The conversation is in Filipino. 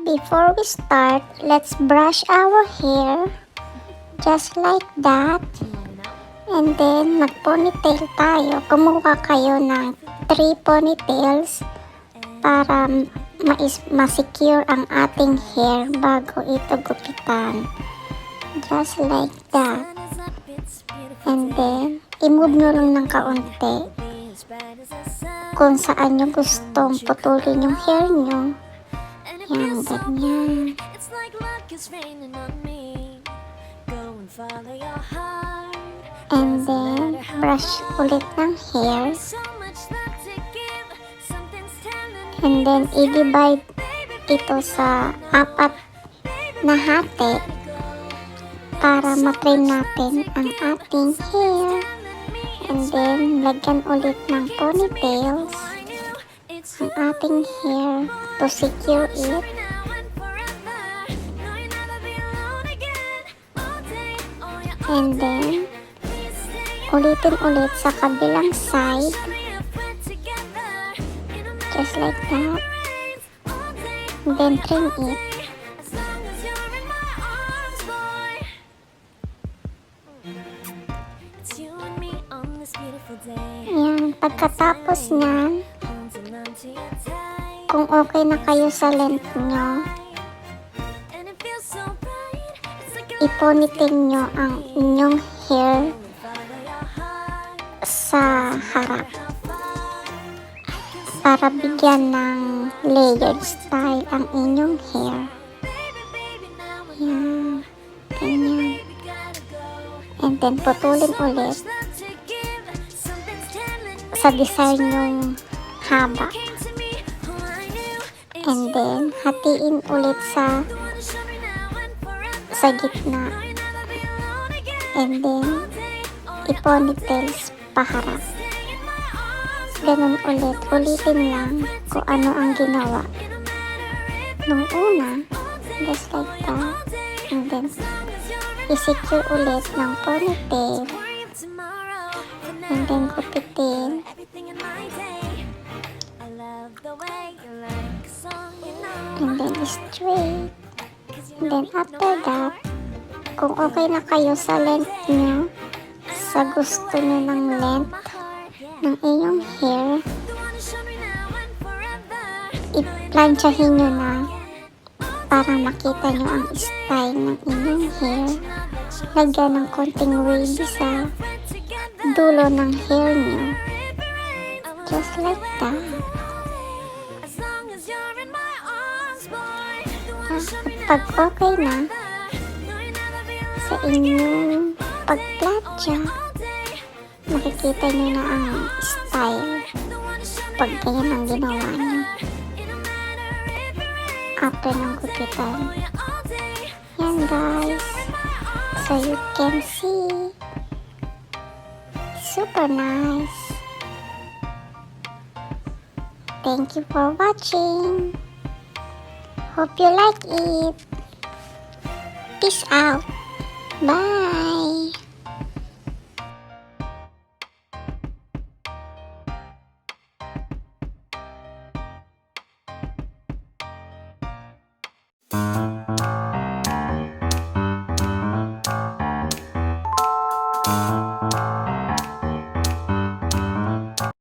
Before we start, let's brush our hair just like that. And then mag-ponytail tayo. Kumuha kayo ng 3 ponytails para ma-secure ang ating hair bago ito gupitan. Just like that. And then i-move nyo lang ng kaunti kung saan nyo gustong putulin yung hair nyo. Yan, ganyan. And then, brush ulit ng hair. And then, i-divide ito sa 4 na hati para matrim natin ang ating hair. And then, lagyan ulit ng ponytails ang ating hair to secure it. And then, ulitin ulit sa kabilang side. Just like that. And then, trim it. Yan, pagkatapos nyan, kung okay na kayo sa length nyo, iponitin nyo ang inyong hair sa harap para bigyan ng layered style ang inyong hair. Yan, ganyan. And then putulin ulit sa design yung haba. And then hatiin ulit sa gitna. And then i-ponytails paharap. Ganun ulit. Ulitin lang kung ano ang ginawa nung una. Just like that. And then i-secure ulit ng ponytail. And then gupitin. And then straight. And then after that, kung okay na kayo sa length nyo, sa gusto nyo ng length ng inyong hair, i-planchahin nyo na para makita nyo ang style ng inyong hair. Lagyan ng konting wavy sa dulo ng hair nyo. Just like that. Pag okay na sa inyong pagplatcha, makikita nyo na ang style pag ganyan ang ginawa nyo after ng gupitan. Yan guys, so you can see, super nice. Thank you for watching. Hope you like it. Peace out. Bye.